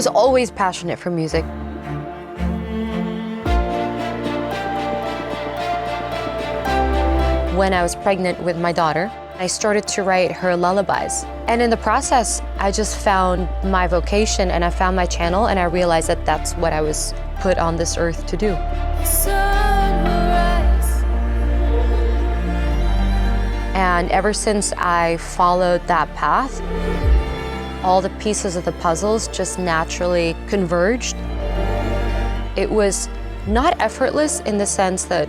was always passionate for music. When I was pregnant with my daughter, I started to write her lullabies. And in the process, I just found my vocation and I found my channel, and I realized that that's what I was put on this earth to do. And ever since I followed that path, all the pieces of the puzzles just naturally converged. It was not effortless in the sense that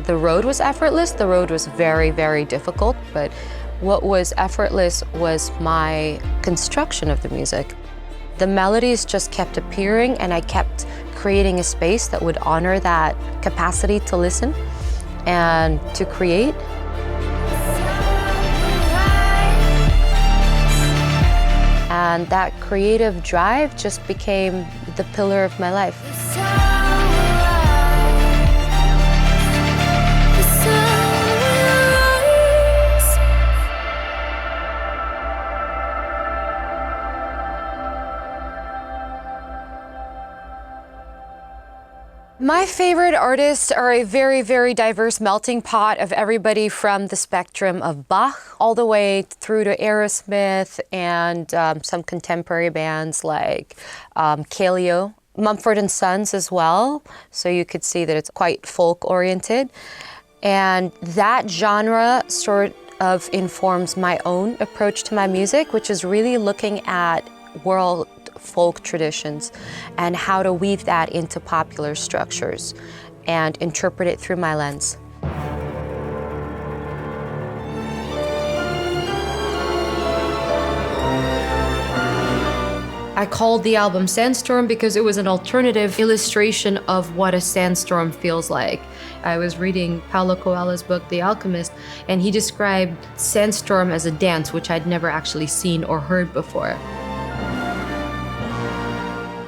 the road was effortless. The road was very, very difficult, but what was effortless was my construction of the music. The melodies just kept appearing, and I kept creating a space that would honor that capacity to listen and to create. And that creative drive just became the pillar of my life. My favorite artists are a very, very diverse melting pot of everybody from the spectrum of Bach all the way through to Aerosmith and some contemporary bands like Kaleo, Mumford & Sons as well. So you could see that it's quite folk-oriented. And that genre sort of informs my own approach to my music, which is really looking at world folk traditions and how to weave that into popular structures and interpret it through my lens. I called the album Sandstorm because it was an alternative illustration of what a sandstorm feels like. I was reading Paulo Coelho's book, The Alchemist, and he described sandstorm as a dance, which I'd never actually seen or heard before.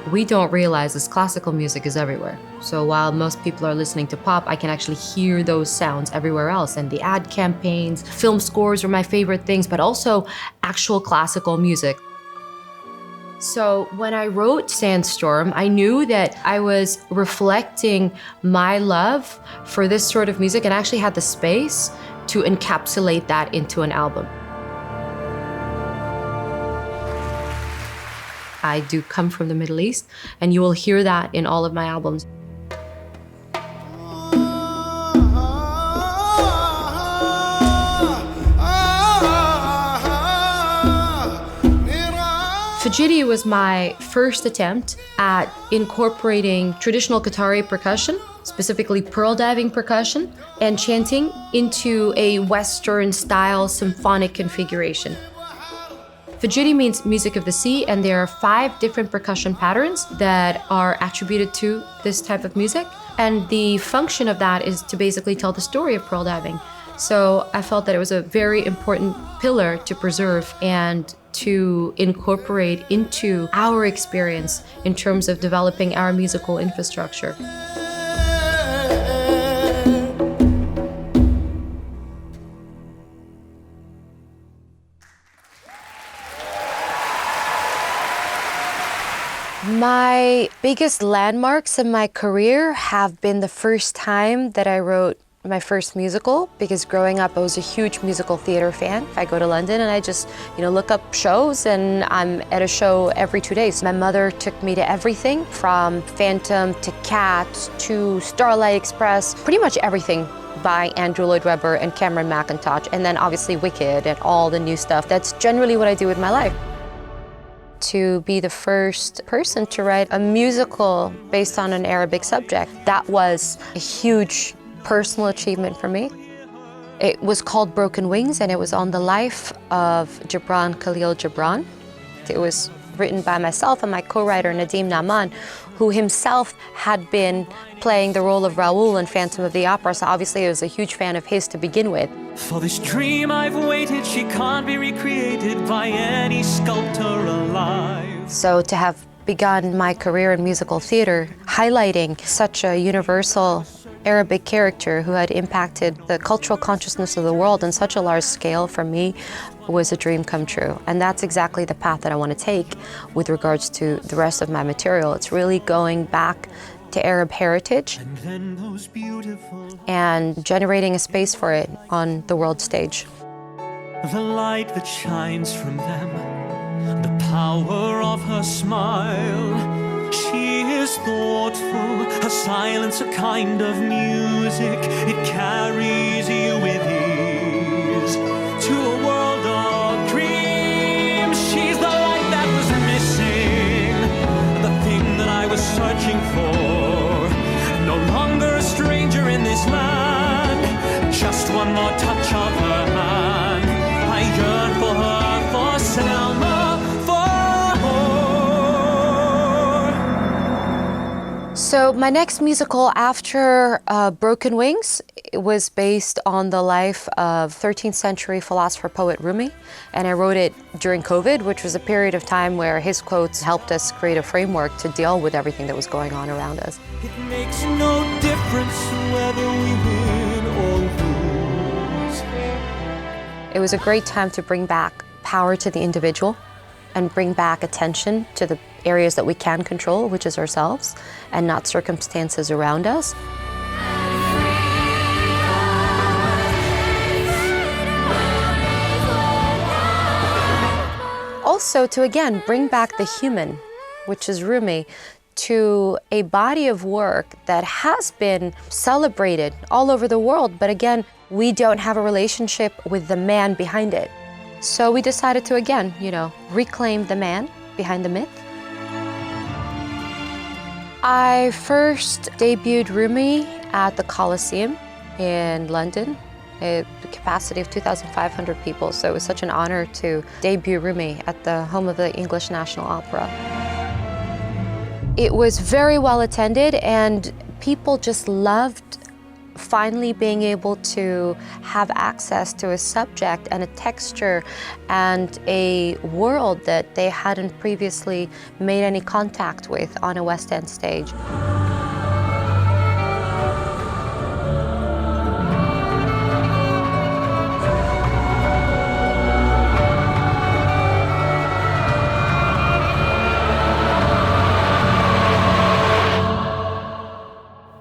We don't realize this classical music is everywhere. So while most people are listening to pop, I can actually hear those sounds everywhere else. And the ad campaigns, film scores were my favorite things, but also actual classical music. So when I wrote Sandstorm, I knew that I was reflecting my love for this sort of music and actually had the space to encapsulate that into an album. I do come from the Middle East, and you will hear that in all of my albums. Fajiti was my first attempt at incorporating traditional Qatari percussion, specifically pearl diving percussion, and chanting into a Western-style symphonic configuration. Fajiti means music of the sea, and there are 5 different percussion patterns that are attributed to this type of music. And the function of that is to basically tell the story of pearl diving. So I felt that it was a very important pillar to preserve and to incorporate into our experience in terms of developing our musical infrastructure. My biggest landmarks in my career have been the first time that I wrote my first musical, because growing up I was a huge musical theater fan. I go to London and I just, look up shows, and I'm at a show every 2 days. My mother took me to everything from Phantom to Cats to Starlight Express, pretty much everything by Andrew Lloyd Webber and Cameron Mackintosh, and then obviously Wicked and all the new stuff. That's generally what I do with my life. To be the first person to write a musical based on an Arabic subject, that was a huge personal achievement for me. It was called Broken Wings, and it was on the life of Gibran Khalil Gibran. It was written by myself and my co-writer Nadim Naaman, who himself had been playing the role of Raoul in Phantom of the Opera, so obviously I was a huge fan of his to begin with. For this dream I've waited, she can't be recreated by any sculptor alive. So to have begun my career in musical theater, highlighting such a universal Arabic character who had impacted the cultural consciousness of the world on such a large scale, for me, was a dream come true. And that's exactly the path that I want to take with regards to the rest of my material. It's really going back to Arab heritage and generating a space for it on the world stage. The light that shines from them, the power of her smile. She is thoughtful, her silence a kind of music. It carries you with ease to a world of dreams. She's the light that was missing, the thing that I was searching for. No longer a stranger in this land, just one more touch of her hand. I yearn for her, for Selma, So my next musical after Broken Wings, it was based on the life of 13th century philosopher poet Rumi, and I wrote it during COVID, which was a period of time where his quotes helped us create a framework to deal with everything that was going on around us. It makes no difference whether we win or lose. It was a great time to bring back power to the individual and bring back attention to the areas that we can control, which is ourselves, and not circumstances around us. Also to, again, bring back the human, which is Rumi, to a body of work that has been celebrated all over the world, but again, we don't have a relationship with the man behind it. So we decided to, again, reclaim the man behind the myth. I first debuted Rumi at the Colosseum in London, a capacity of 2,500 people. So it was such an honor to debut Rumi at the home of the English National Opera. It was very well attended, and people just loved finally being able to have access to a subject and a texture and a world that they hadn't previously made any contact with on a West End stage.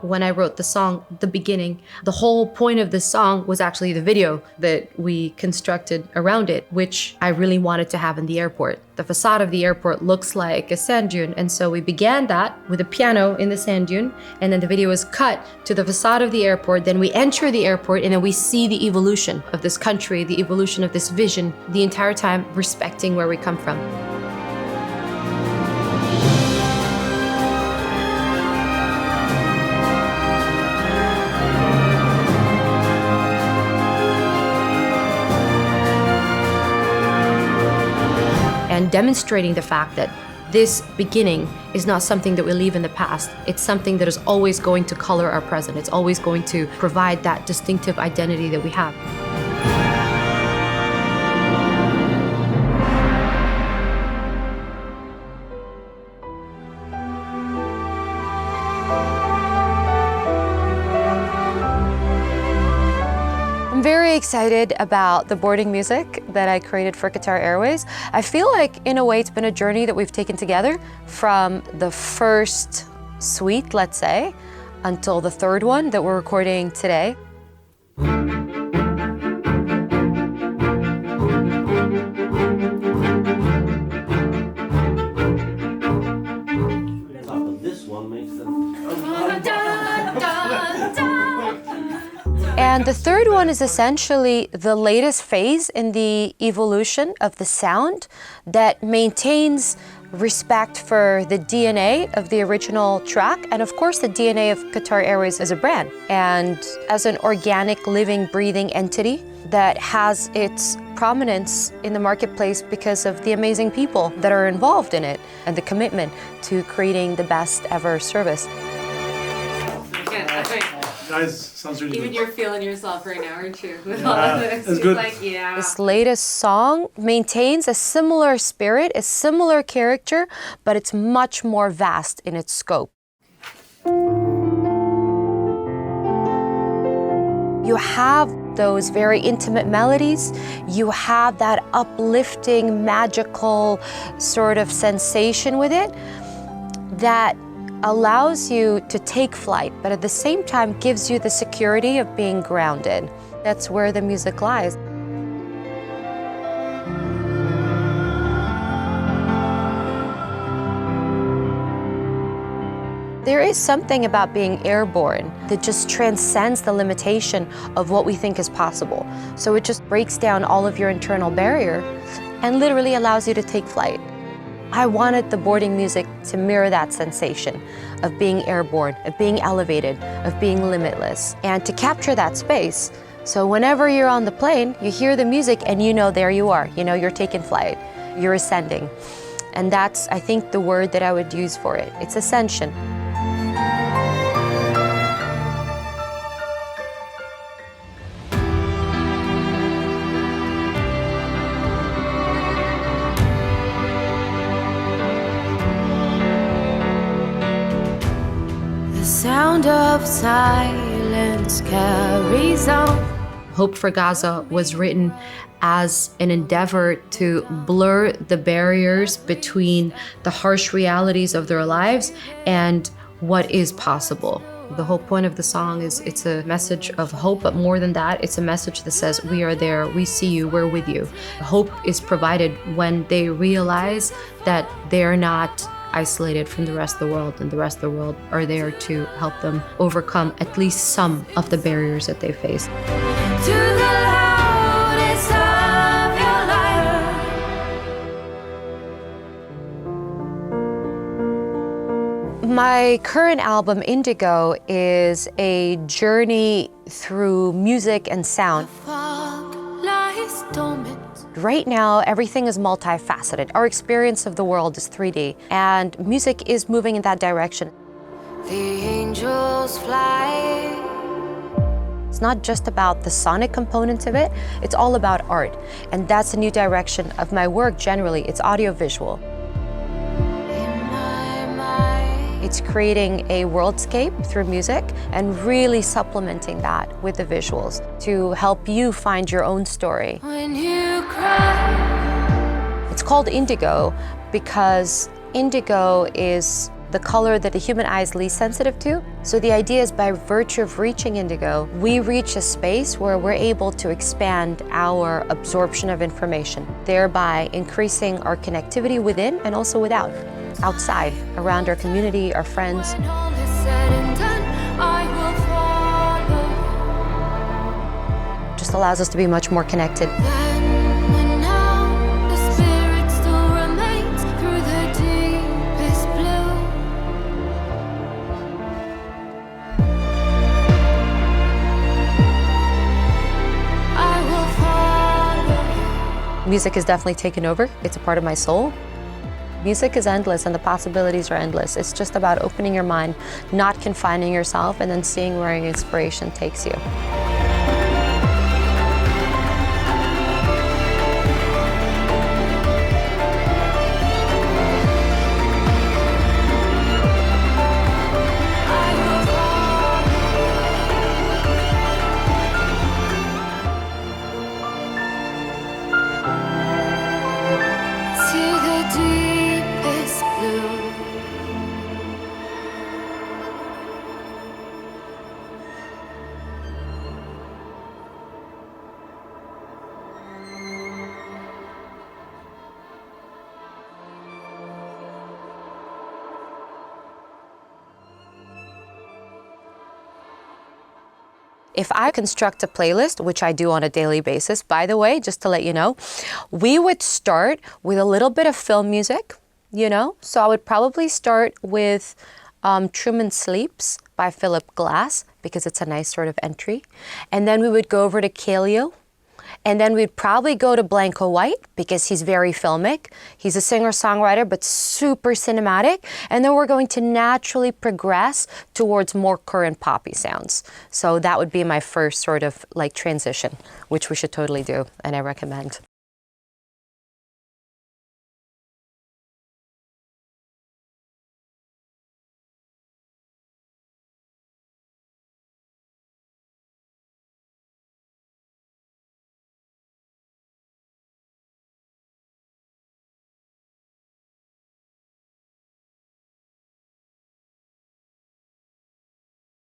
When I wrote the song, the beginning, the whole point of the song was actually the video that we constructed around it, which I really wanted to have in the airport. The facade of the airport looks like a sand dune, and so we began that with a piano in the sand dune, and then the video was cut to the facade of the airport. Then we enter the airport, and then we see the evolution of this country, the evolution of this vision, the entire time respecting where we come from. And demonstrating the fact that this beginning is not something that we leave in the past. It's something that is always going to color our present. It's always going to provide that distinctive identity that we have. I'm very excited about the boarding music that I created for Qatar Airways. I feel like, in a way, it's been a journey that we've taken together from the first suite, let's say, until the third one that we're recording today. And the third one is essentially the latest phase in the evolution of the sound that maintains respect for the DNA of the original track and, of course, the DNA of Qatar Airways as a brand and as an organic, living, breathing entity that has its prominence in the marketplace because of the amazing people that are involved in it and the commitment to creating the best ever service. Guys, sounds really Even good. you're feeling yourself right now, aren't you? With all of this. It's good. Like, yeah. This latest song maintains a similar spirit, a similar character, but it's much more vast in its scope. You have those very intimate melodies. You have that uplifting, magical sort of sensation with it that allows you to take flight, but at the same time gives you the security of being grounded. That's where the music lies. There is something about being airborne that just transcends the limitation of what we think is possible. So it just breaks down all of your internal barrier and literally allows you to take flight. I wanted the boarding music to mirror that sensation of being airborne, of being elevated, of being limitless, and to capture that space. So whenever you're on the plane, you hear the music and you know there you are. You know you're taking flight, you're ascending. And that's, I think, the word that I would use for it. It's ascension. Sound of silence carries on. Hope for Gaza was written as an endeavor to blur the barriers between the harsh realities of their lives and what is possible. The whole point of the song is it's a message of hope, but more than that, it's a message that says, we are there, we see you, we're with you. Hope is provided when they realize that they're not isolated from the rest of the world, and the rest of the world are there to help them overcome at least some of the barriers that they face. To the loudest of your life. My current album, Indigo, is a journey through music and sound. Fog lies dormant. Right now, everything is multifaceted. Our experience of the world is 3D, and music is moving in that direction. The angels fly. It's not just about the sonic components of it, it's all about art. And that's a new direction of my work generally. It's audiovisual. It's creating a worldscape through music and really supplementing that with the visuals to help you find your own story. When you cry. It's called indigo because indigo is the color that the human eye is least sensitive to. So the idea is by virtue of reaching indigo, we reach a space where we're able to expand our absorption of information, thereby increasing our connectivity within and also without. Outside, around our community, our friends. When all is said and done, I will follow. Just allows us to be much more connected. Then and now, the spirit still remains through the deepest blue. I will follow. Music has definitely taken over. It's a part of my soul. Music is endless and the possibilities are endless. It's just about opening your mind, not confining yourself, and then seeing where your inspiration takes you. To the deepest blue. If I construct a playlist, which I do on a daily basis, by the way, just to let you know, we would start with a little bit of film music, you know? So I would probably start with Truman Sleeps by Philip Glass, because it's a nice sort of entry. And then we would go over to Kaleo. And then we'd probably go to Blanco White because he's very filmic. He's a singer-songwriter, but super cinematic. And then we're going to naturally progress towards more current poppy sounds. So that would be my first sort of like transition, which we should totally do, and I recommend.